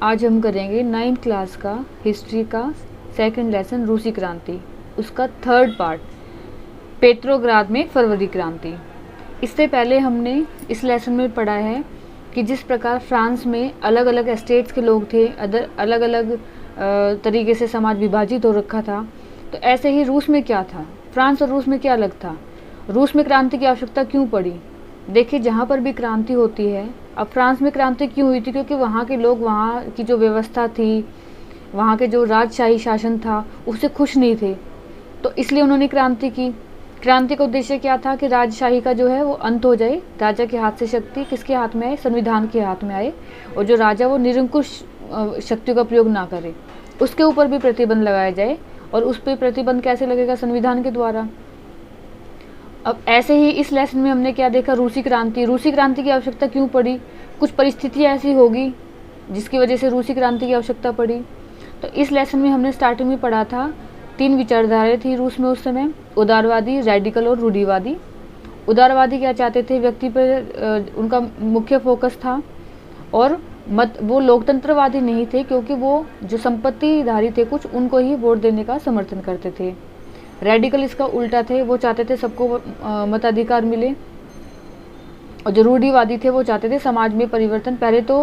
आज हम करेंगे 9th क्लास का हिस्ट्री का सेकंड लेसन रूसी क्रांति, उसका थर्ड पार्ट पेट्रोग्राद में फरवरी क्रांति। इससे पहले हमने इस लेसन में पढ़ा है कि जिस प्रकार फ्रांस में अलग अलग स्टेट्स के लोग थे, अलग अलग तरीके से समाज विभाजित हो रखा था, तो ऐसे ही रूस में क्या था, फ्रांस और रूस में क्या अलग था, रूस में क्रांति की आवश्यकता क्यों पड़ी। देखिए, जहाँ पर भी क्रांति होती है, अब फ्रांस में क्रांति क्यों हुई थी, क्योंकि वहाँ के लोग, वहाँ की जो व्यवस्था थी, वहाँ के जो राजशाही शासन था, उससे खुश नहीं थे, तो इसलिए उन्होंने क्रांति की। क्रांति का उद्देश्य क्या था कि राजशाही का जो है वो अंत हो जाए, राजा के हाथ से शक्ति किसके हाथ में आए, संविधान के हाथ में आए, और जो राजा वो निरंकुश शक्तियों का प्रयोग ना करे, उसके ऊपर भी प्रतिबंध लगाया जाए। और उस पर प्रतिबंध कैसे लगेगा, संविधान के द्वारा। अब ऐसे ही इस लेसन में हमने क्या देखा, रूसी क्रांति। रूसी क्रांति की आवश्यकता क्यों पड़ी, कुछ परिस्थितियाँ ऐसी होगी जिसकी वजह से रूसी क्रांति की आवश्यकता पड़ी। तो इस लेसन में हमने स्टार्टिंग में पढ़ा था, 3 विचारधाराएं थी रूस में उस समय, उदारवादी, रेडिकल और रूढ़िवादी। उदारवादी क्या चाहते थे, व्यक्ति पर उनका मुख्य फोकस था, और वो लोकतंत्रवादी नहीं थे, क्योंकि वो जो संपत्तिधारी थे कुछ, उनको ही वोट देने का समर्थन करते थे। रेडिकल इसका उल्टा थे, वो चाहते थे सबको मताधिकार मिले। और जो रूढ़िवादी थे वो चाहते थे समाज में परिवर्तन। पहले तो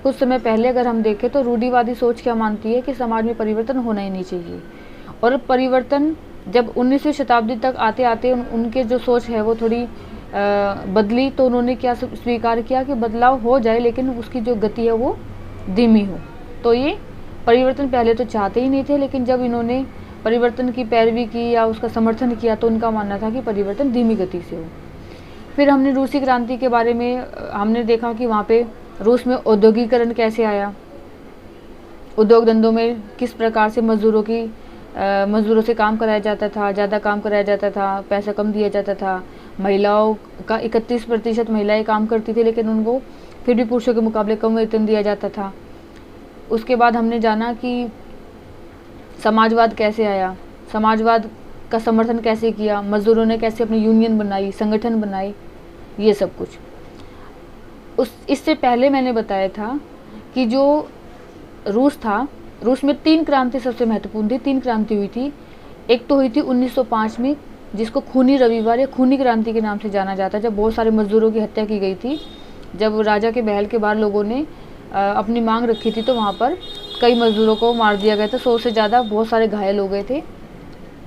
कुछ समय पहले अगर हम देखें तो रूढ़िवादी सोच क्या मानती है कि समाज में परिवर्तन होना ही नहीं चाहिए, और परिवर्तन जब 19वीं शताब्दी तक आते आते उनके जो सोच है वो थोड़ी बदली, तो उन्होंने क्या स्वीकार किया कि बदलाव हो जाए लेकिन उसकी जो गति है वो धीमी हो। तो ये परिवर्तन पहले तो चाहते ही नहीं थे, लेकिन जब इन्होंने परिवर्तन की पैरवी की या उसका समर्थन किया तो उनका मानना था कि परिवर्तन धीमी गति से हो। फिर हमने रूसी क्रांति के बारे में हमने देखा कि वहाँ पे रूस में औद्योगिकरण कैसे आया, उद्योग धंधों में किस प्रकार से मजदूरों से काम कराया जाता था, ज़्यादा काम कराया जाता था, पैसा कम दिया जाता था। महिलाओं का 31% महिलाएं काम करती थी, लेकिन उनको फिर भी पुरुषों के मुकाबले कम वेतन दिया जाता था। उसके बाद हमने जाना कि समाजवाद कैसे आया, समाजवाद का समर्थन कैसे किया, मजदूरों ने कैसे अपनी यूनियन बनाई, संगठन बनाए, ये सब कुछ। इससे पहले मैंने बताया था कि जो रूस था, रूस में 3 क्रांति सबसे महत्वपूर्ण थी। 3 क्रांति हुई थी। एक तो हुई थी 1905 में, जिसको खूनी रविवार या खूनी क्रांति के नाम से जाना जाता है, जब बहुत सारे मजदूरों की हत्या की गई थी। जब राजा के महल के बाहर लोगों ने अपनी मांग रखी थी, तो वहाँ पर कई मजदूरों को मार दिया गया था, 100 से ज़्यादा, बहुत सारे घायल हो गए थे।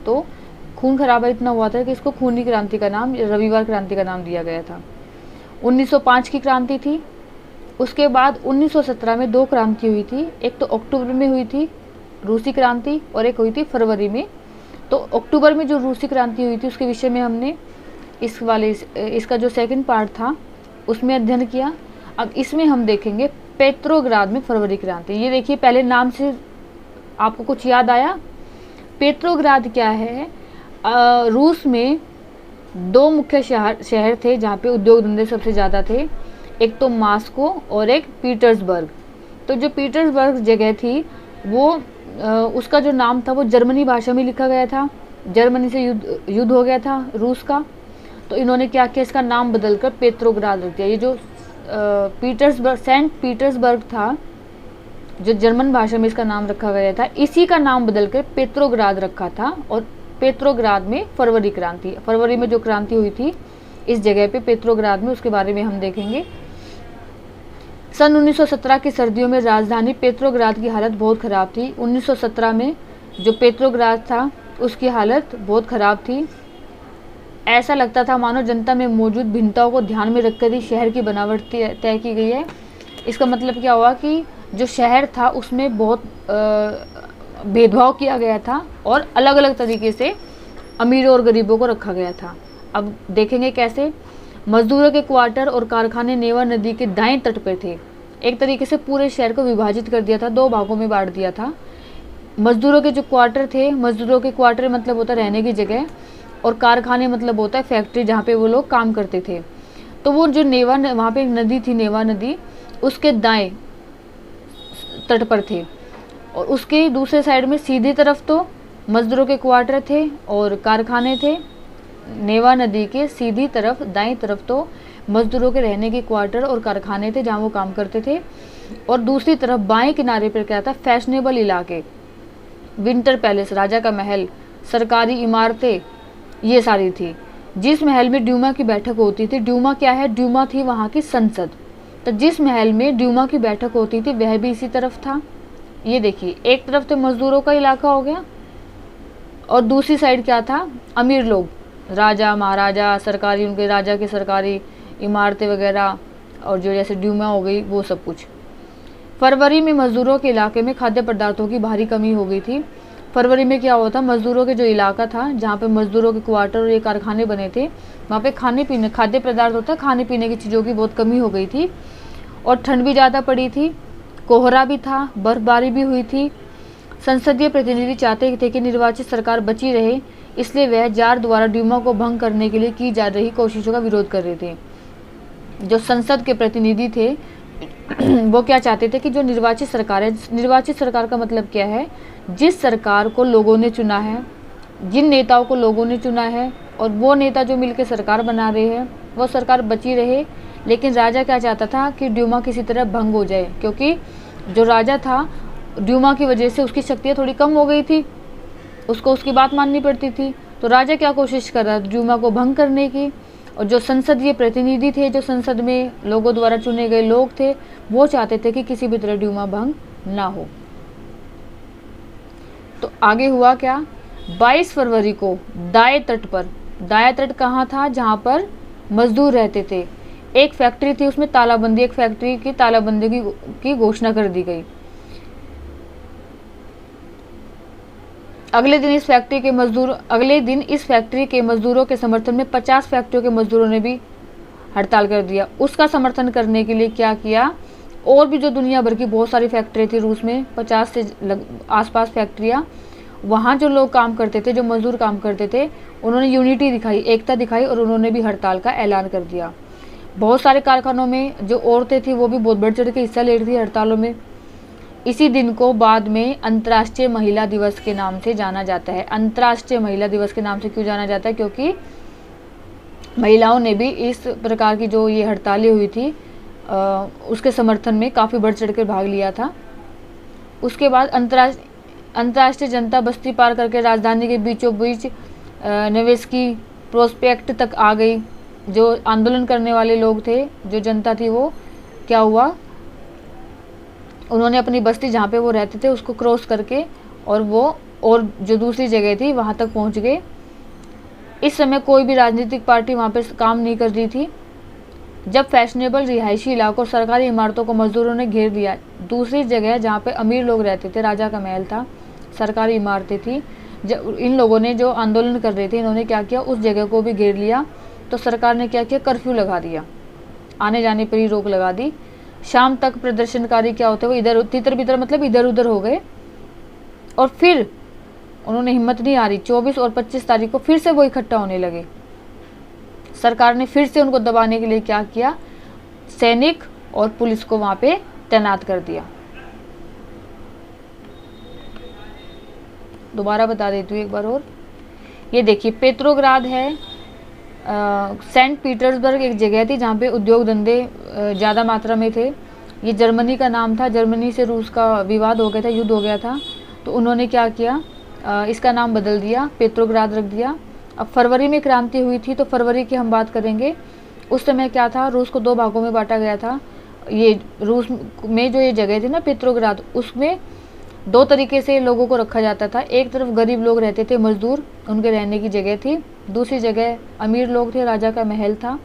तो खून खराबा इतना हुआ था कि इसको खूनी क्रांति का नाम, रविवार क्रांति का नाम दिया गया था। 1905 की क्रांति थी। उसके बाद 1917 में 2 क्रांति हुई थी, एक तो अक्टूबर में हुई थी रूसी क्रांति, और एक हुई थी फरवरी में। तो अक्टूबर में जो रूसी क्रांति हुई थी उसके विषय में हमने इसका जो सेकंड पार्ट था उसमें अध्ययन किया। अब इसमें हम देखेंगे पेट्रोग्राद में फरवरी क्रांति। ये देखिए, पहले नाम से आपको कुछ याद आया, पेट्रोग्राद क्या है। रूस में 2 मुख्य शहर थे जहाँ पे उद्योग धंधे सबसे ज़्यादा थे, एक तो मॉस्को और एक पीटर्सबर्ग। तो जो पीटर्सबर्ग जगह थी वो उसका जो नाम था वो जर्मनी भाषा में लिखा गया था। जर्मनी से युद्ध हो गया था रूस का, तो इन्होंने क्या किया, इसका नाम बदलकर पेट्रोग्राद रख दिया। ये जो सेंट पीटर्सबर्ग था, जो जर्मन भाषा में इसका नाम रखा गया था, इसी का नाम बदलकर पेट्रोग्राद रखा था। और पेट्रोग्राद में फरवरी क्रांति, फरवरी में जो क्रांति हुई थी इस जगह पे पेट्रोग्राद में, उसके बारे में हम देखेंगे। सन 1917 की सर्दियों में राजधानी पेट्रोग्राद की हालत बहुत ख़राब थी। 1917 में जो पेट्रोग्राद था उसकी हालत बहुत ख़राब थी। ऐसा लगता था मानो जनता में मौजूद भिन्नताओं को ध्यान में रखकर ही शहर की बनावट तय की गई है। इसका मतलब क्या हुआ कि जो शहर था उसमें बहुत भेदभाव किया गया था, और अलग अलग तरीके से अमीरों और गरीबों को रखा गया था। अब देखेंगे कैसे। मजदूरों के क्वार्टर और कारखाने नेवा नदी के दाएं तट पर थे। एक तरीके से पूरे शहर को विभाजित कर दिया था, 2 भागों में बांट दिया था। मजदूरों के जो क्वार्टर थे, मजदूरों के क्वार्टर मतलब होता है रहने की जगह, और कारखाने मतलब होता है फैक्ट्री जहाँ पे वो लोग काम करते थे। तो वो जो वहाँ पे एक नदी थी, नेवा नदी, उसके दाएं तट पर थे, और उसके दूसरे साइड में सीधी तरफ तो मजदूरों के क्वार्टर थे और कारखाने थे। नेवा नदी के सीधी तरफ दाईं तरफ तो मजदूरों के रहने के क्वार्टर और कारखाने थे जहाँ वो काम करते थे, और दूसरी तरफ बाएं किनारे पर क्या था, फैशनेबल इलाके, विंटर पैलेस, राजा का महल, सरकारी इमारतें, ये सारी थी। जिस महल में ड्यूमा की बैठक होती थी, ड्यूमा क्या है, ड्यूमा थी वहाँ की संसद, तो जिस महल में ड्यूमा की बैठक होती थी वह भी इसी तरफ था। ये देखिए, एक तरफ तो मजदूरों का इलाका हो गया और दूसरी साइड क्या था, अमीर लोग, राजा महाराजा, सरकारी, उनके राजा के सरकारी इमारतें वगैरह, और जो जैसे ड्यूमा हो गई वो सब कुछ। फरवरी में मजदूरों के इलाके में खाद्य पदार्थों की भारी कमी हो गई थी। फरवरी में क्या हुआ था, मजदूरों के जो इलाका था जहाँ पे मजदूरों के क्वार्टर और ये कारखाने बने थे, वहाँ पे खाने पीने, खाद्य पदार्थ होता है, खाने पीने की चीज़ों की बहुत कमी हो गई थी, और ठंड भी ज़्यादा पड़ी थी, कोहरा भी था, बर्फबारी भी हुई थी। संसदीय प्रतिनिधि चाहते थे कि निर्वाचित सरकार बची रहे, इसलिए वह जार द्वारा ड्यूमा को भंग करने के लिए की जा रही कोशिशों का विरोध कर रहे थे। जो संसद के प्रतिनिधि थे वो क्या चाहते थे कि जो निर्वाचित सरकार है, निर्वाचित सरकार का मतलब क्या है, जिस सरकार को लोगों ने चुना है, जिन नेताओं को लोगों ने चुना है, और वो नेता जो मिलकर सरकार बना रहे हैं, वो सरकार बची रहे। लेकिन राजा क्या चाहता था कि ड्यूमा किसी तरह भंग हो जाए, क्योंकि जो राजा था, ड्यूमा की वजह से उसकी शक्तियाँ थोड़ी कम हो गई थी, उसको उसकी बात माननी पड़ती थी। तो राजा क्या कोशिश कर रहा था, ड्यूमा को भंग करने की। और जो संसदीय प्रतिनिधि थे, जो संसद में लोगों द्वारा चुने गए लोग थे, वो चाहते थे कि किसी भी तरह ड्यूमा भंग ना हो। तो आगे हुआ क्या, 22 फरवरी को दाए तट पर, दाया तट कहाँ था, जहाँ पर मजदूर रहते थे, एक फैक्ट्री थी, उसमें तालाबंदी, एक फैक्ट्री की तालाबंदी की घोषणा कर दी गई। अगले दिन इस फैक्ट्री के मजदूरों के समर्थन में 50 फैक्ट्रियों के मजदूरों ने भी हड़ताल कर दिया। उसका समर्थन करने के लिए क्या किया, और भी जो दुनिया भर की बहुत सारी फैक्ट्री थी रूस में, 50 से आसपास फैक्ट्रियाँ, वहाँ जो लोग काम करते थे, जो मजदूर काम करते थे, उन्होंने यूनिटी दिखाई, एकता दिखाई, और उन्होंने भी हड़ताल का ऐलान कर दिया। बहुत सारे कारखानों में जो औरतें थी वो भी बहुत बढ़ चढ़ के हिस्सा ले रही थी हड़तालों में। इसी दिन को बाद में अंतर्राष्ट्रीय महिला दिवस के नाम से जाना जाता है। अंतर्राष्ट्रीय महिला दिवस के नाम से क्यों जाना जाता है, क्योंकि महिलाओं ने भी इस प्रकार की जो ये हड़तालें हुई थी उसके समर्थन में काफ़ी बढ़ चढ़ कर भाग लिया था। उसके बाद अंतर्राष्ट्रीय जनता बस्ती पार करके राजधानी के बीचों बीच नेवेस्की प्रोस्पेक्ट तक आ गई। जो आंदोलन करने वाले लोग थे, जो जनता थी, वो क्या हुआ, उन्होंने अपनी बस्ती जहाँ पे वो रहते थे उसको क्रॉस करके और जो दूसरी जगह थी वहाँ तक पहुँच गए। इस समय कोई भी राजनीतिक पार्टी वहाँ पे काम नहीं कर रही थी। जब फैशनेबल रिहायशी इलाकों और सरकारी इमारतों को मजदूरों ने घेर लिया, दूसरी जगह जहाँ पे अमीर लोग रहते थे, राजा का महल था, सरकारी इमारतें थी, जब इन लोगों ने जो आंदोलन कर रहे थे, इन्होंने क्या किया, उस जगह को भी घेर लिया। तो सरकार ने क्या किया, कर्फ्यू लगा दिया, आने जाने पर ही रोक लगा दी। शाम तक प्रदर्शनकारी क्या होते, वो इधर तितर बितर मतलब इधर उधर हो गए, और फिर उन्होंने हिम्मत नहीं हारी, 24 और 25 तारीख को फिर से वो इकट्ठा होने लगे। सरकार ने फिर से उनको दबाने के लिए क्या किया, सैनिक और पुलिस को वहां पे तैनात कर दिया। दोबारा बता देती हूँ एक बार और, ये देखिए पेट्रोग्राद है, सेंट पीटर्सबर्ग एक जगह थी जहाँ पे उद्योग धंधे ज़्यादा मात्रा में थे। ये जर्मनी का नाम था, जर्मनी से रूस का विवाद हो गया था, युद्ध हो गया था, तो उन्होंने क्या किया, इसका नाम बदल दिया, पेट्रोग्राद रख दिया। अब फरवरी में क्रांति हुई थी, तो फरवरी की हम बात करेंगे। उस समय क्या था, रूस को 2 भागों में बांटा गया था। ये रूस में जो ये जगह थी ना पेट्रोग्राद, उसमें 2 तरीके से लोगों को रखा जाता था। एक तरफ गरीब लोग रहते थे, मजदूर, उनके रहने की जगह थी। दूसरी जगह अमीर लोग थे, राजा का महल था।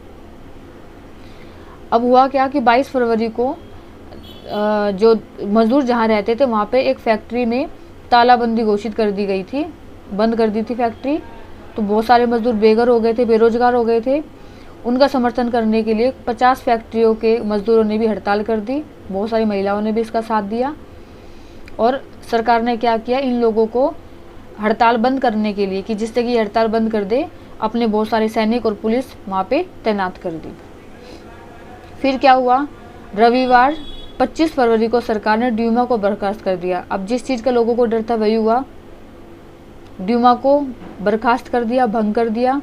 अब हुआ क्या कि 22 फरवरी को जो मजदूर जहाँ रहते थे वहाँ पे एक फैक्ट्री में तालाबंदी घोषित कर दी गई थी, बंद कर दी थी फैक्ट्री। तो बहुत सारे मजदूर बेघर हो गए थे, बेरोजगार हो गए थे। उनका समर्थन करने के लिए 50 फैक्ट्रियों के मजदूरों ने भी हड़ताल कर दी, बहुत सारी महिलाओं ने भी इसका साथ दिया। और सरकार ने क्या किया, इन लोगों को हड़ताल बंद करने के लिए कि जिससे कि हड़ताल बंद कर दे, अपने बहुत सारे सैनिक और पुलिस वहाँ पे तैनात कर दी। फिर क्या हुआ, रविवार 25 फरवरी को सरकार ने ड्यूमा को बर्खास्त कर दिया। अब जिस चीज़ का लोगों को डर था वही हुआ, ड्यूमा को बर्खास्त कर दिया, भंग कर दिया।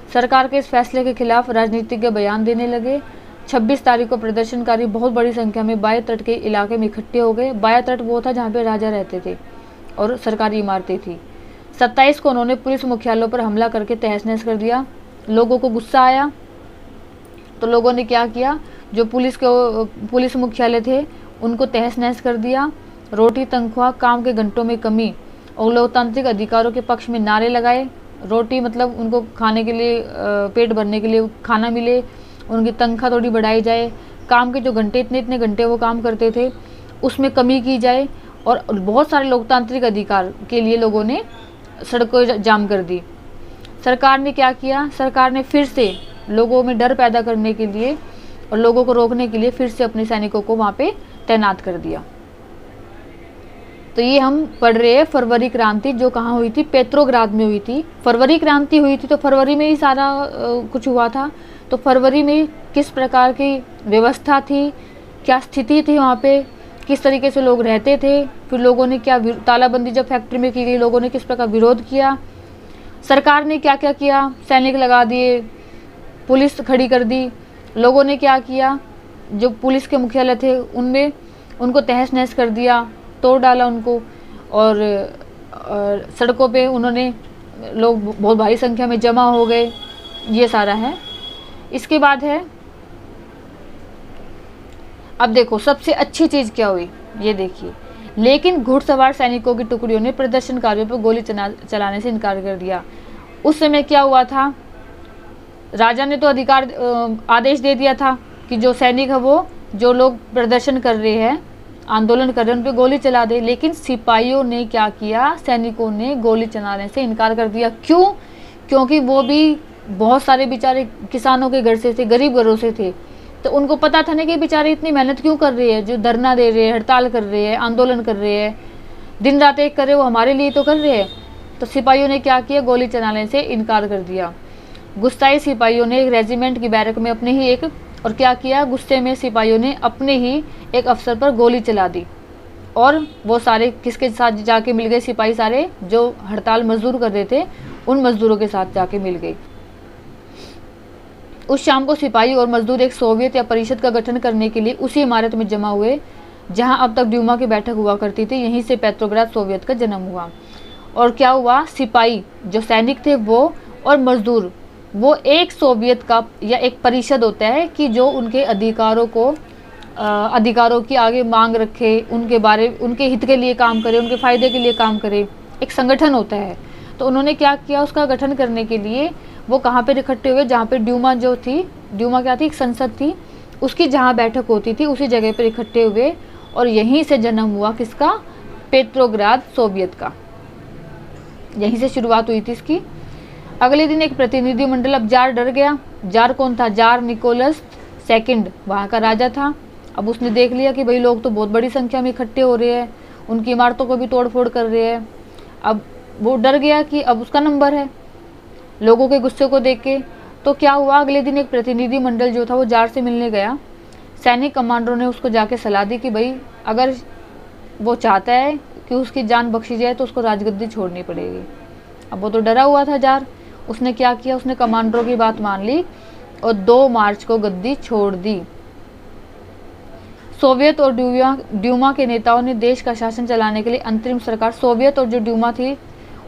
सरकार के इस फैसले के खिलाफ राजनीतिज्ञ बयान देने लगे। 26 तारीख को प्रदर्शनकारी बहुत बड़ी संख्या में बाएं तट के इलाके में इकट्ठे हो गए। बाएं तट वो था जहाँ पे राजा रहते थे और सरकारी इमारतें थी। 27 को उन्होंने पुलिस मुख्यालयों पर हमला करके तहस नहस कर दिया। लोगों को गुस्सा आया तो लोगों ने क्या किया, जो पुलिस मुख्यालय थे उनको तहस नहस कर दिया। रोटी, तनख्वाह, काम के घंटों में कमी और लोकतांत्रिक अधिकारों के पक्ष में नारे लगाए। रोटी मतलब उनको खाने के लिए, पेट भरने के लिए खाना मिले, उनकी तनख्वाह थोड़ी बढ़ाई जाए, काम के जो घंटे इतने घंटे वो काम करते थे उसमें कमी की जाए, और बहुत सारे लोकतांत्रिक अधिकार के लिए लोगों ने सड़कों जाम कर दी। सरकार ने क्या किया, सरकार ने फिर से लोगों में डर पैदा करने के लिए और लोगों को रोकने के लिए फिर से अपने सैनिकों को वहाँ पे तैनात कर दिया। तो ये हम पढ़ रहे हैं फरवरी क्रांति, जो कहाँ हुई थी, पेट्रोग्राद में हुई थी। फरवरी क्रांति हुई थी तो फरवरी में ही सारा कुछ हुआ था। तो फरवरी में किस प्रकार की व्यवस्था थी, क्या स्थिति थी वहाँ पे, किस तरीके से लोग रहते थे, फिर लोगों ने क्या, तालाबंदी जब फैक्ट्री में की गई लोगों ने किस प्रकार विरोध किया, सरकार ने क्या क्या किया, सैनिक लगा दिए, पुलिस खड़ी कर दी, लोगों ने क्या किया, जो पुलिस के मुख्यालय थे उनमें उनको तहस नहस कर दिया, तोड़ डाला उनको, और सड़कों पे उन्होंने, लोग बहुत भारी संख्या में जमा हो गए। ये सारा है। इसके बाद है, अब देखो सबसे अच्छी चीज़ क्या हुई, ये देखिए, लेकिन घुड़सवार सैनिकों की टुकड़ियों ने प्रदर्शनकारियों पर गोली चलाने से इनकार कर दिया। उस समय क्या हुआ था, राजा ने तो आदेश दे दिया था कि जो सैनिक है वो, जो लोग प्रदर्शन कर रहे हैं, आंदोलन कर रहे हैं, उन पर गोली चला दे। लेकिन सिपाहियों ने क्या किया, सैनिकों ने गोली चलाने से इनकार कर दिया। क्यों? क्योंकि वो भी बहुत सारे बेचारे किसानों के घर से थे, गरीब घरों से थे, तो उनको पता था ना कि बेचारे इतनी मेहनत क्यों कर रहे हैं, जो धरना दे रहे हैं, हड़ताल कर रहे हैं, आंदोलन कर रहे हैं, दिन रात एक कर रहे, वो हमारे लिए तो कर रहे हैं। तो सिपाहियों ने क्या किया, गोली चलाने से इनकार कर दिया। गुस्साए सिपाहियों ने एक रेजिमेंट की बैरक में अपने ही एक, और क्या किया, गुस्से में सिपाहियों ने अपने ही एक अफसर पर गोली चला दी, और वो सारे किसके साथ जाके मिल गए, सिपाही सारे जो हड़ताल मजदूर कर रहे थे उन मजदूरों के साथ जाके मिल गए। उस शाम को सिपाही और मजदूर एक सोवियत या परिषद का गठन करने के लिए उसी इमारत में जमा हुए जहां अब तक ड्यूमा की बैठक हुआ करती थी। यहीं से पेट्रोग्राद सोवियत का जन्म हुआ। और क्या हुआ, सिपाही जो सैनिक थे वो और मजदूर, वो एक सोवियत का या एक परिषद होता है कि जो उनके अधिकारों की आगे मांग रखे, उनके हित के लिए काम करे, उनके फायदे के लिए काम करे, एक संगठन होता है। तो उन्होंने क्या किया, उसका गठन करने के लिए वो कहाँ पे इकट्ठे हुए, जहाँ पे ड्यूमा जो थी, ड्यूमा क्या थी, एक संसद थी, उसकी जहाँ बैठक होती थी उसी जगह पर इकट्ठे हुए, और यहीं से जन्म हुआ किसका, पेट्रोग्राद सोवियत का। यहीं से शुरुआत हुई थी इसकी। अगले दिन एक प्रतिनिधि मंडल, अब जार डर गया। जार कौन था, जार निकोलस सेकंड वहाँ का राजा था। अब उसने देख लिया कि भाई लोग तो बहुत बड़ी संख्या में इकट्ठे हो रहे हैं, उनकी इमारतों को भी तोड़ फोड़ कर रहे हैं। अब वो डर गया कि अब उसका नंबर है, लोगों के गुस्से को देख के। तो क्या हुआ, अगले दिन एक प्रतिनिधि मंडल जो था वो जार से मिलने गया। सैनिक कमांडरों ने उसको जाके सलाह दी कि भाई अगर वो चाहता है कि उसकी जान बख्शी जाए तो उसको राजगद्दी छोड़नी पड़ेगी। अब वो तो डरा हुआ था जार, उसने क्या किया, उसने कमांडरों की बात मान ली और 2 मार्च को गद्दी छोड़ दी। सोवियत और ड्यूमा के नेताओं ने देश का शासन चलाने के लिए अंतरिम सरकार, सोवियत और जो ड्यूमा थी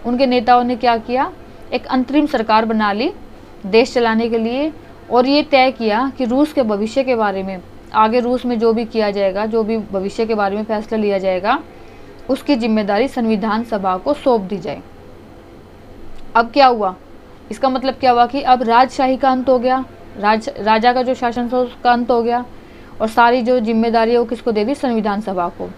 उनके नेताओं ने क्या किया, एक अंतरिम सरकार बना ली देश चलाने के लिए, और ये तय किया कि रूस के भविष्य के बारे में, आगे रूस में जो भी किया जाएगा, जो भी भविष्य के बारे में फैसला लिया जाएगा, उसकी जिम्मेदारी संविधान सभा को सौंप दी जाए। अब क्या हुआ, इसका मतलब क्या हुआ कि अब राजशाही का अंत हो गया, राजा का जो शासन था उसका अंत हो गया, और सारी जो जिम्मेदारी है वो किसको दे दी, संविधान सभा को।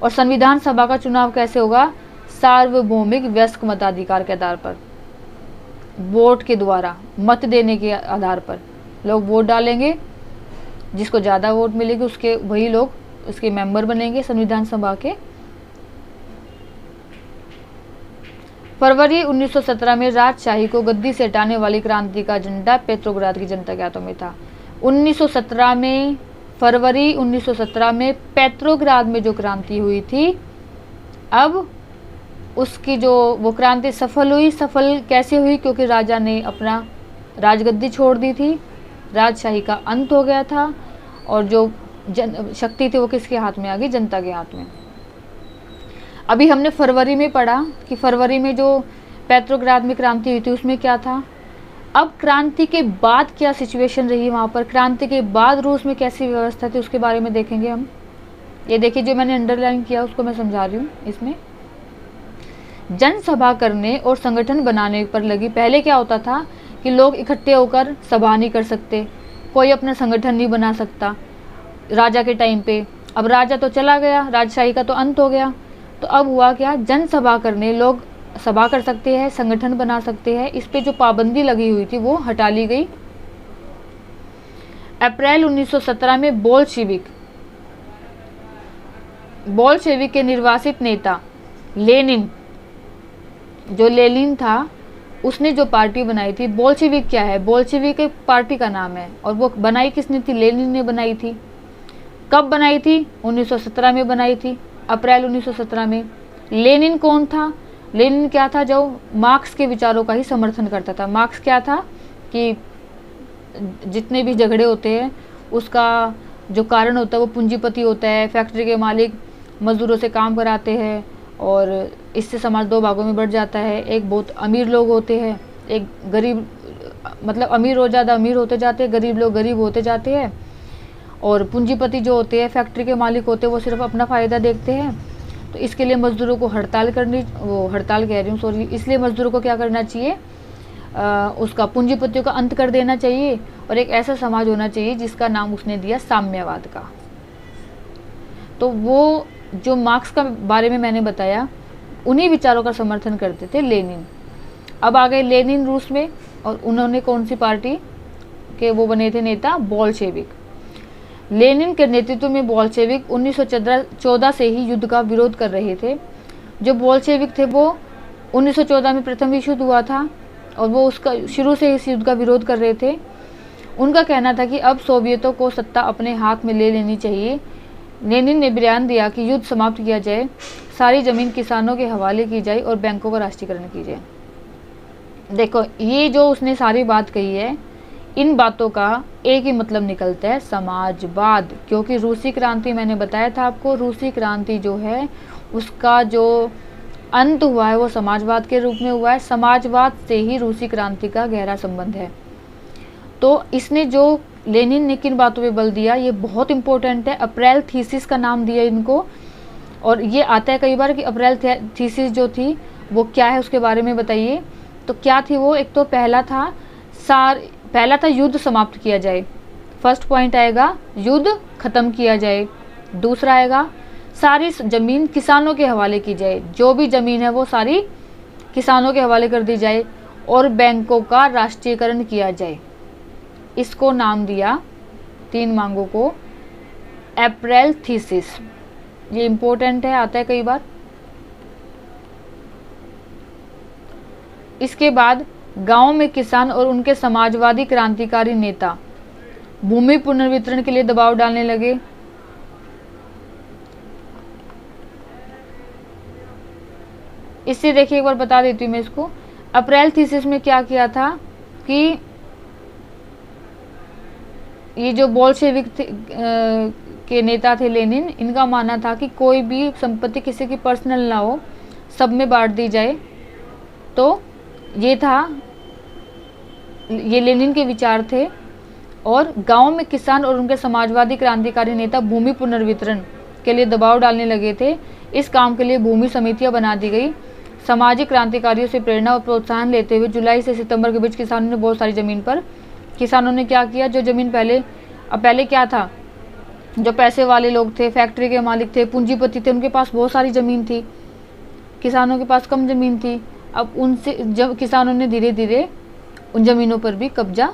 और संविधान सभा का चुनाव कैसे होगा, सार्वभौमिक वयस्क मताधिकार के आधार पर, वोट के द्वारा, मत देने के आधार पर लोग वोट डालेंगे, जिसको ज़्यादा वोट मिलेगी उसके वही लोग उसके मेंबर बनेंगे संविधान सभा के। फरवरी 1917 में राजशाही को गद्दी से हटाने वाली क्रांति का एजेंडा पेट्रोग्राद की जनता के हाथों में था। 1917 में, फरवरी 1917 में पेट्रोग्राद में जो क्रांति हुई थी, अब उसकी जो वो क्रांति सफल हुई। सफल कैसे हुई, क्योंकि राजा ने अपना राजगद्दी छोड़ दी थी, राजशाही का अंत हो गया था और जो शक्ति थी वो किसके हाथ में आ गई, जनता के हाथ में। अभी हमने फरवरी में पढ़ा कि फरवरी में जो पेट्रोग्राद में क्रांति हुई थी उसमें क्या था। अब क्रांति के बाद क्या सिचुएशन रही वहाँ पर, क्रांति के बाद रूस में कैसी व्यवस्था थी उसके बारे में देखेंगे हम। ये देखिए जो मैंने अंडरलाइन किया उसको मैं समझा रही हूँ। इसमें जनसभा करने और संगठन बनाने पर लगी। पहले क्या होता था कि लोग इकट्ठे होकर सभा नहीं कर सकते, कोई अपना संगठन नहीं बना सकता राजा के टाइम पे। अब राजा तो चला गया, राजशाही का तो अंत हो गया, तो अब हुआ क्या, जनसभा करने लोग सभा कर सकते हैं, संगठन बना सकते हैं। इस पे जो पाबंदी लगी हुई थी वो हटा ली गई। अप्रैल 1917 में बोल्शेविक के निर्वासित नेता लेनिन, जो लेनिन था उसने जो पार्टी बनाई थी, बोल्शेविक क्या है, बोल्शेविक एक पार्टी का नाम है, और वो बनाई किसने थी, लेनिन ने बनाई थी। कब बनाई थी, 1917 में बनाई थी, अप्रैल 1917 में। लेनिन कौन था, लेनिन क्या था, जो मार्क्स के विचारों का ही समर्थन करता था। मार्क्स क्या था कि जितने भी झगड़े होते हैं उसका जो कारण होता है वो पूंजीपति होता है, फैक्ट्री के मालिक मजदूरों से काम कराते हैं और इससे समाज दो भागों में बढ़ जाता है। एक बहुत अमीर लोग होते हैं, एक गरीब, मतलब अमीर हो ज़्यादा अमीर होते जाते हैं, गरीब लोग गरीब होते जाते हैं, और पूंजीपति जो होते हैं, फैक्ट्री के मालिक होते हैं, वो सिर्फ अपना फ़ायदा देखते हैं। तो इसके लिए मजदूरों को हड़ताल करनी, वो हड़ताल कह रही हूँ सॉरी, इसलिए मजदूरों को क्या करना चाहिए, उसका पूंजीपतियों का अंत कर देना चाहिए और एक ऐसा समाज होना चाहिए जिसका नाम उसने दिया साम्यवाद का। तो वो जो मार्क्स का बारे में मैंने बताया, उन्हीं विचारों का समर्थन करते थे लेनिन। अब आ गए लेनिन रूस में, और उन्होंने कौन सी पार्टी के वो बने थे नेता, बोल्शेविक। लेनिन के नेतृत्व में बोल्शेविक 1914 से ही युद्ध का विरोध कर रहे थे। जो बोल्शेविक थे वो 1914 में प्रथम विश्व युद्ध हुआ था और वो उसका शुरू से इस युद्ध का विरोध कर रहे थे। उनका कहना था कि अब सोवियतों को सत्ता अपने हाथ में ले लेनी चाहिए। लेनिन ने बयान दिया कि युद्ध समाप्त किया जाए, सारी जमीन किसानों के हवाले की जाए और बैंकों का राष्ट्रीयकरण की जाए। देखो ये जो उसने सारी बात कही है, इन बातों का एक ही मतलब निकलता है, समाजवाद। क्योंकि रूसी क्रांति, मैंने बताया था आपको, रूसी क्रांति जो है उसका जो अंत हुआ है वो समाजवाद के रूप में हुआ है। समाजवाद से ही रूसी क्रांति का गहरा संबंध है। तो इसने जो लेनिन ने किन बातों पे बल दिया, ये बहुत इंपॉर्टेंट है। अप्रैल थीसिस का नाम दिया इनको, और ये आता है कई बार कि अप्रैल थीसिस जो थी वो क्या है उसके बारे में बताइए। तो क्या थी वो, एक तो पहला था युद्ध समाप्त किया जाए, फर्स्ट पॉइंट आएगा युद्ध खत्म किया जाए। दूसरा आएगा सारी जमीन किसानों के हवाले की जाए, जो भी जमीन है वो सारी किसानों के हवाले कर दी जाए, और बैंकों का राष्ट्रीयकरण किया जाए। इसको नाम दिया, 3 मांगों को, अप्रैल थीसिस। ये इंपॉर्टेंट है, आता है कई बार। इसके बाद गांव में किसान और उनके समाजवादी क्रांतिकारी नेता भूमि पुनर्वितरण के लिए दबाव डालने लगे। इससे देखिए एक बार बता देती हूँ मैं इसको। अप्रैल थीसिस में क्या किया था कि ये जो बोल्शेविक के नेता थे लेनिन, इनका मानना था कि कोई भी संपत्ति किसी की पर्सनल ना हो, सब में बांट दी जाए। तो ये था, ये लेनिन के विचार थे। और गांव में किसान और उनके समाजवादी क्रांतिकारी नेता भूमि पुनर्वितरण के लिए दबाव डालने लगे थे। इस काम के लिए भूमि समितियां बना दी गई। सामाजिक क्रांतिकारियों से प्रेरणा और प्रोत्साहन लेते हुए जुलाई से सितंबर के बीच किसानों ने बहुत सारी जमीन पर, किसानों ने क्या किया, जो जमीन पहले क्या था, जो पैसे वाले लोग थे, फैक्ट्री के मालिक थे, पूंजीपति थे, उनके पास बहुत सारी ज़मीन थी, किसानों के पास कम ज़मीन थी। अब उनसे जब किसानों ने धीरे धीरे उन ज़मीनों पर भी कब्जा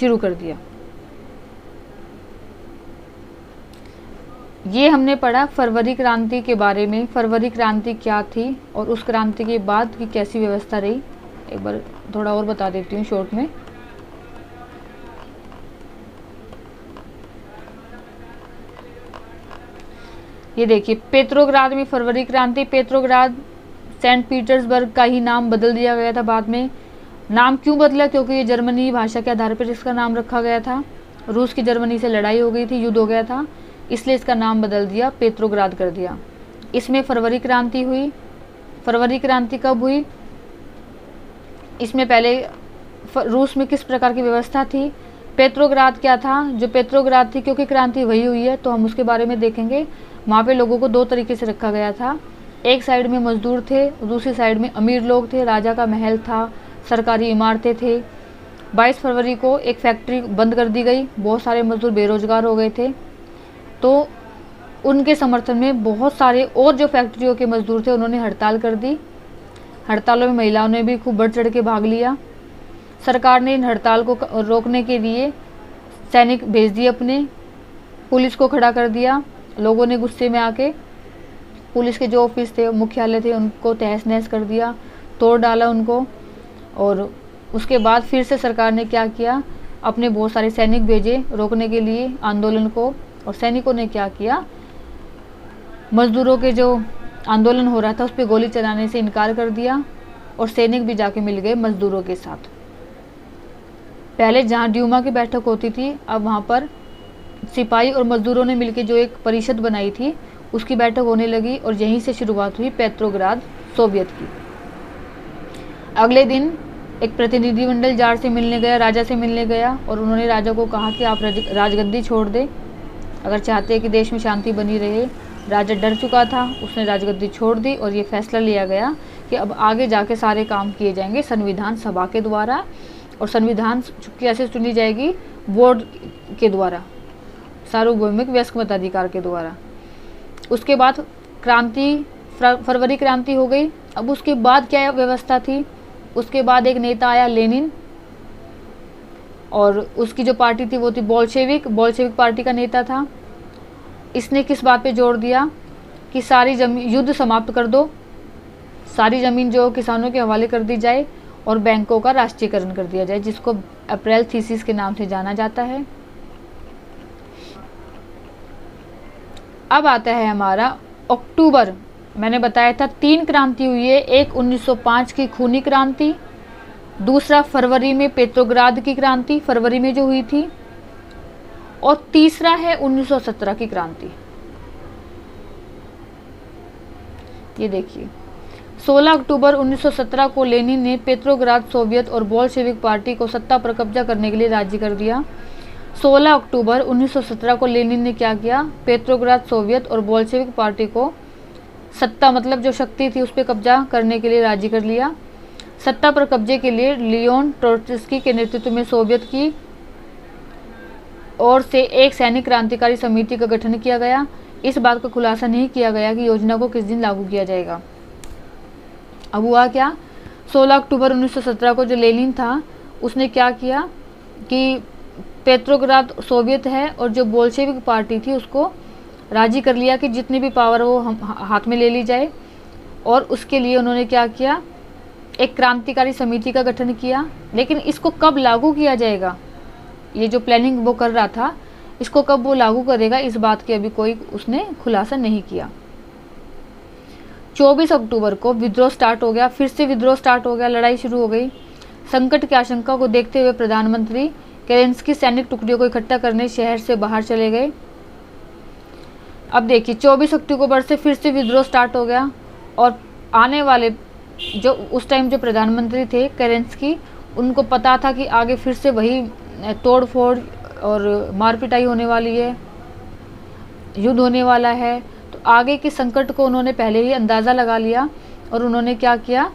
शुरू कर दिया। ये हमने पढ़ा फरवरी क्रांति के बारे में। फरवरी क्रांति क्या थी और उस क्रांति के बाद की कैसी व्यवस्था रही, एक बार थोड़ा और बता देती हूँ शॉर्ट में। ये देखिए, पेट्रोग्राद में फरवरी क्रांति। पेट्रोग्राद सेंट पीटर्सबर्ग का ही नाम बदल दिया गया था बाद में, नाम क्यों बदला? क्योंकि ये जर्मनी भाषा के आधार पर इसका नाम रखा गया था। रूस की जर्मनी से लड़ाई हो गई थी, युद्ध हो गया था, इसलिए इसका नाम बदल दिया, पेट्रोग्राद कर दिया। इसमें फरवरी क्रांति हुई। फरवरी क्रांति कब हुई? इसमें पहले रूस में किस प्रकार की व्यवस्था थी? पेट्रोग्राद क्या था? जो पेट्रोग्राद थी, क्योंकि क्रांति वही हुई है तो हम उसके बारे में देखेंगे। वहाँ पे लोगों को दो तरीके से रखा गया था। एक साइड में मजदूर थे, दूसरी साइड में अमीर लोग थे, राजा का महल था, सरकारी इमारतें थे। 22 फरवरी को एक फैक्ट्री बंद कर दी गई, बहुत सारे मजदूर बेरोजगार हो गए थे, तो उनके समर्थन में बहुत सारे और जो फैक्ट्रियों के मजदूर थे उन्होंने हड़ताल कर दी। हड़तालों में महिलाओं ने भी खूब बढ़ चढ़ के भाग लिया। सरकार ने इन हड़ताल को रोकने के लिए सैनिक भेज दिए अपने, पुलिस को खड़ा कर दिया। लोगों ने गुस्से में आके पुलिस के जो ऑफिस थे, मुख्यालय थे, उनको तहस नहस कर दिया, तोड़ डाला उनको। और उसके बाद फिर से सरकार ने क्या किया? अपने बहुत सारे सैनिक भेजे रोकने के लिए आंदोलन को। और सैनिकों ने क्या किया? मजदूरों के जो आंदोलन हो रहा था उस पर गोली चलाने से इनकार कर दिया और सैनिक भी जाके मिल गए मजदूरों के साथ। पहले जहाँ ड्यूमा की बैठक होती थी, अब वहाँ पर सिपाही और मजदूरों ने मिलकर जो एक परिषद बनाई थी उसकी बैठक होने लगी और यहीं से शुरुआत हुई पेट्रोग्राद सोवियत की। अगले दिन एक प्रतिनिधिमंडल जार से मिलने गया, राजा से मिलने गया, और उन्होंने राजा को कहा कि आप राजगद्दी छोड़ दें अगर चाहते हैं कि देश में शांति बनी रहे। राजा डर चुका था, उसने राजगद्दी छोड़ दी और ये फैसला लिया गया कि अब आगे जाके सारे काम किए जाएंगे संविधान सभा के द्वारा। और संविधान कैसे चुनी जाएगी? वोट के द्वारा, सार्वभौमिक वयस्क मताधिकार के द्वारा। उसके बाद क्रांति, फरवरी क्रांति हो गई। अब उसके बाद क्या व्यवस्था थी? उसके बाद एक नेता आया लेनिन, और उसकी जो पार्टी थी वो थी बोल्शेविक पार्टी का नेता था। इसने किस बात पे जोर दिया कि सारी जमीन, युद्ध समाप्त कर दो, सारी ज़मीन जो किसानों के हवाले कर दी जाए और बैंकों का राष्ट्रीयकरण कर दिया जाए, जिसको अप्रैल थीसिस के नाम से जाना जाता है। अब आता है हमारा अक्टूबर। मैंने बताया था 3 क्रांति हुई है। एक 1905 की खूनी क्रांति, दूसरा फरवरी में पेट्रोग्राद की क्रांति, फरवरी में जो हुई थी, और तीसरा है 1917 की क्रांति। ये देखिए, 16 अक्टूबर 1917 को लेनिन ने पेट्रोग्राद सोवियत और बोल्शेविक पार्टी को सत्ता पर कब्जा करने के लिए राजी कर दिया। 16 अक्टूबर 1917 को लेनिन ने क्या किया? पेट्रोग्राद सोवियत और बोल्शेविक पार्टी को सत्ता, मतलब जो शक्ति थी, उस पर कब्जा करने के लिए राजी कर लिया। सत्ता पर कब्जे के लिए लियोन ट्रोट्स्की के नेतृत्व में सोवियत की ओर से एक सैनिक क्रांतिकारी समिति का गठन किया गया। इस बात का खुलासा नहीं किया गया कि योजना को किस दिन लागू किया जाएगा। अब हुआ क्या? 16 अक्टूबर 1917 को जो लेनिन था उसने क्या किया कि पेट्रोग्राद सोवियत है और जो बोल्शेविक पार्टी थी उसको राजी कर लिया कि जितनी भी पावर वो हाथ में ले ली जाए। और उसके लिए उन्होंने क्या किया? एक क्रांतिकारी समिति का गठन किया। लेकिन इसको कब लागू किया जाएगा, ये जो प्लानिंग वो कर रहा था, इसको कब वो लागू करेगा, इस बात की अभी कोई उसने खुलासा नहीं किया। 24 अक्टूबर को विद्रोह स्टार्ट हो गया, फिर से विद्रोह स्टार्ट हो गया, लड़ाई शुरू हो गई। संकट की आशंका को देखते हुए प्रधानमंत्री केरेंस्की सैनिक टुकड़ियों को इकट्ठा करने शहर से बाहर चले गए। अब देखिए, 24 अक्टूबर से फिर से विद्रोह स्टार्ट हो गया और आने वाले जो उस टाइम जो प्रधानमंत्री थे केरेंस्की, उनको पता था कि आगे फिर से वही तोड़ फोड़ और मार पिटाई होने वाली है, युद्ध होने वाला है। तो आगे के संकट को उन्होंने पहले ही अंदाज़ा लगा लिया और उन्होंने क्या किया?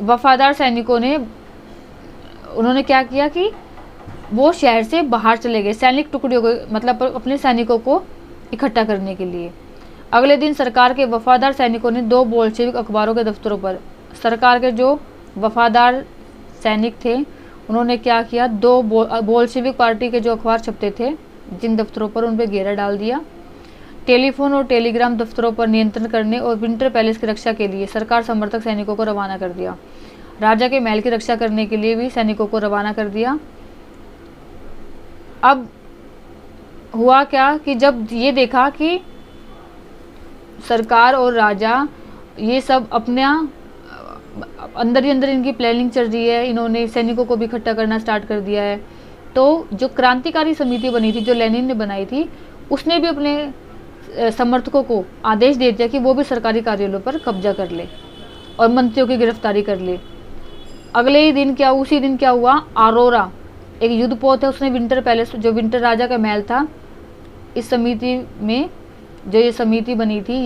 वफादार सैनिकों ने उन्होंने क्या किया कि वो शहर से बाहर चले गए, सैनिक टुकड़ियों को, मतलब अपने सैनिकों को इकट्ठा करने के लिए। अगले दिन सरकार के वफादार सैनिकों ने 2 बोल्शेविक अखबारों के दफ्तरों पर, सरकार के जो वफादार सैनिक थे उन्होंने क्या किया? 2 बोल्शेविक पार्टी के जो अखबार छपते थे जिन दफ्तरों पर, उन पर घेरा डाल दिया। टेलीफोन और टेलीग्राम दफ्तरों पर नियंत्रण करने और विंटर पैलेस की रक्षा के लिए सरकार समर्थक सैनिकों को रवाना कर दिया। राजा के महल की रक्षा करने के लिए भी सैनिकों को रवाना कर दिया। अब हुआ क्या कि जब ये देखा कि सरकार और राजा ये सब अपना अंदर ही अंदर इनकी प्लानिंग चल रही है, इन्होंने सैनिकों को भी इकट्ठा करना स्टार्ट कर दिया है। तो जो क्रांतिकारी समिति बनी थी, जो लेनिन ने बनाई थी, उसने भी अपने समर्थकों को आदेश दे दिया कि वो भी सरकारी कार्यालयों पर कब्जा कर ले और मंत्रियों की गिरफ्तारी कर ले। अगले ही दिन उसी दिन क्या हुआ, अरोरा एक युद्धपोत है, उसने विंटर पैलेस, जो विंटर राजा का महल था, इस समिति में जो ये समिति बनी थी,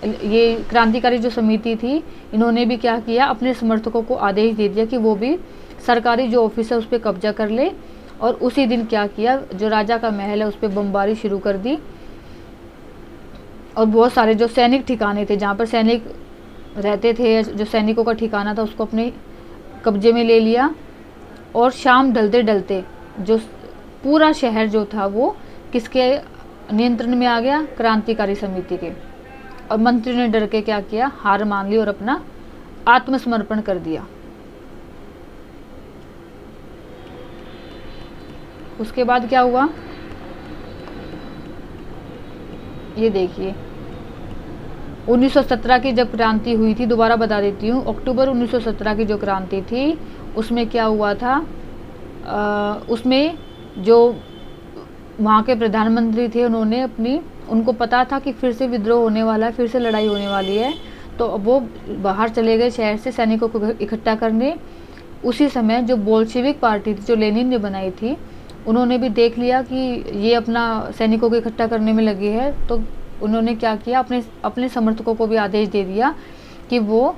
ये क्रांतिकारी जो समिति थी, इन्होंने भी क्या किया, अपने समर्थकों को आदेश दे दिया कि वो भी सरकारी जो ऑफिस है उस पर कब्जा कर ले। और उसी दिन क्या किया, जो राजा का महल है उस पर बमबारी शुरू कर दी और बहुत सारे जो सैनिक ठिकाने थे, जहाँ पर सैनिक रहते थे, जो सैनिकों का ठिकाना था, उसको अपने कब्जे में ले लिया। और शाम ढलते ढलते जो पूरा शहर जो था वो किसके नियंत्रण में आ गया, क्रांतिकारी समिति के। और मंत्री ने डर के क्या किया, हार मान ली और अपना आत्मसमर्पण कर दिया। उसके बाद क्या हुआ, ये देखिए 1917 की जब क्रांति हुई थी, दोबारा बता देती हूँ, अक्टूबर 1917 की जो क्रांति थी उसमें क्या हुआ था, उसमें जो वहाँ के प्रधानमंत्री थे, उनको पता था कि फिर से विद्रोह होने वाला है, फिर से लड़ाई होने वाली है, तो वो बाहर चले गए शहर से सैनिकों को इकट्ठा करने। उसी समय जो बोल्शेविक पार्टी थी, जो लेनिन ने बनाई थी, उन्होंने भी देख लिया कि ये अपना सैनिकों को इकट्ठा करने में लगे हैं, तो उन्होंने क्या किया, अपने समर्थकों को भी आदेश दे दिया कि वो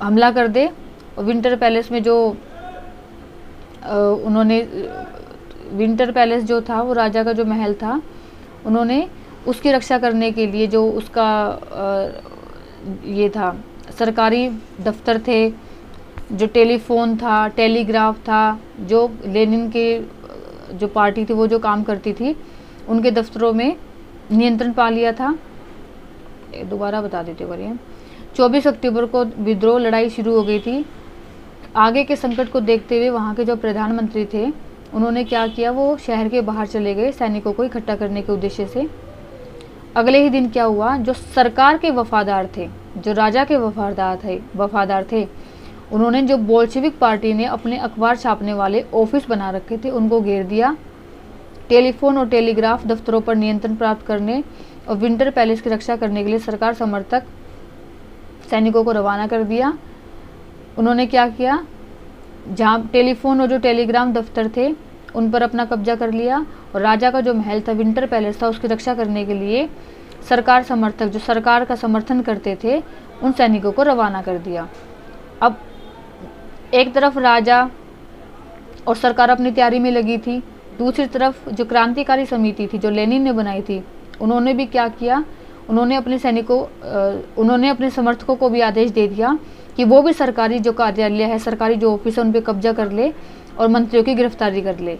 हमला कर दे। विंटर पैलेस में जो उन्होंने विंटर पैलेस जो था, वो राजा का जो महल था, उन्होंने उसकी रक्षा करने के लिए जो उसका ये था, सरकारी दफ्तर थे, जो टेलीफोन था, टेलीग्राफ था, जो लेनिन के जो पार्टी थी वो जो काम करती थी, उनके दफ्तरों में नियंत्रण पा लिया था। दोबारा बता देते करिए, 24 अक्टूबर को विद्रोह लड़ाई शुरू हो गई थी। आगे के संकट को देखते हुए वहाँ के जो प्रधानमंत्री थे, उन्होंने क्या किया, वो शहर के बाहर चले गए सैनिकों को इकट्ठा करने के उद्देश्य से। अगले ही दिन क्या हुआ, जो सरकार के वफादार थे, जो राजा के वफादार थे, उन्होंने जो बोल्शेविक पार्टी ने अपने अखबार छापने वाले ऑफिस बना रखे थे, उनको घेर दिया। टेलीफोन और टेलीग्राफ दफ्तरों पर नियंत्रण प्राप्त करने और विंटर पैलेस की रक्षा करने के लिए सरकार समर्थक सैनिकों को रवाना कर दिया। उन्होंने क्या किया, जहाँ टेलीफोन और जो टेलीग्राम दफ्तर थे उन पर अपना कब्जा कर लिया, और राजा का जो महल था, विंटर पैलेस था, उसकी रक्षा करने के लिए सरकार समर्थक, जो सरकार का समर्थन करते थे, उन सैनिकों को रवाना कर दिया। अब एक तरफ राजा और सरकार अपनी तैयारी में लगी थी, दूसरी तरफ जो क्रांतिकारी समिति थी, जो लेनिन ने बनाई थी, उन्होंने भी क्या किया, उन्होंने अपने समर्थकों को भी आदेश दे दिया कि वो भी सरकारी जो कार्यालय है, सरकारी जो ऑफिस है, उन पर कब्जा कर ले और मंत्रियों की गिरफ्तारी कर ले।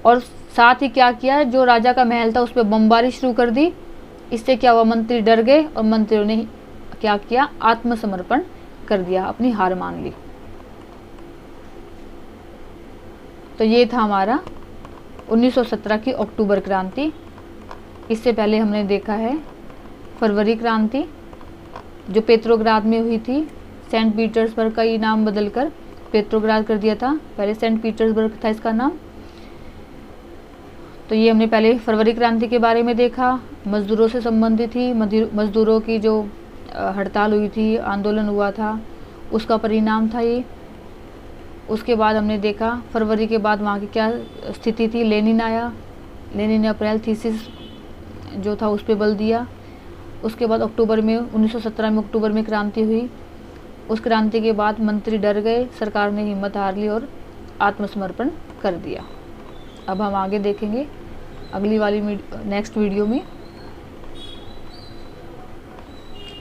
और साथ ही क्या किया, जो राजा का महल था उस पर बमबारी शुरू कर दी। इससे क्या हुआ, मंत्री डर गए और मंत्रियों ने क्या किया, आत्मसमर्पण कर दिया, अपनी हार मान ली। तो ये था हमारा 1917 की अक्टूबर क्रांति। इससे पहले हमने देखा है फरवरी क्रांति, जो पेट्रोग्राद में हुई थी। सेंट पीटर्सबर्ग का ये नाम बदलकर पेट्रोग्राद कर दिया था, पहले सेंट पीटर्सबर्ग था इसका नाम। तो ये हमने पहले फरवरी क्रांति के बारे में देखा, मजदूरों से संबंधित थी, मजदूरों की जो हड़ताल हुई थी, आंदोलन हुआ था, उसका परिणाम था ये। उसके बाद हमने देखा फरवरी के बाद वहाँ की क्या स्थिति थी। लेनिन आया, लेनिन ने अप्रैल थीसिस जो था उस पर बल दिया। उसके बाद अक्टूबर में 1917 में अक्टूबर में क्रांति हुई। उस क्रांति के बाद मंत्री डर गए, सरकार ने हिम्मत हार ली और आत्मसमर्पण कर दिया। अब हम आगे देखेंगे अगली वाली नेक्स्ट वीडियो में।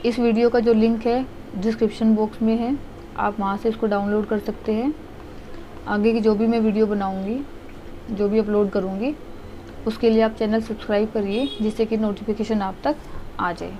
इस वीडियो का जो लिंक है डिस्क्रिप्शन बॉक्स में है, आप वहाँ से इसको डाउनलोड कर सकते हैं। आगे की जो भी मैं वीडियो बनाऊंगी, जो भी अपलोड करूंगी, उसके लिए आप चैनल सब्सक्राइब करिए, जिससे कि नोटिफिकेशन आप तक आ जाए।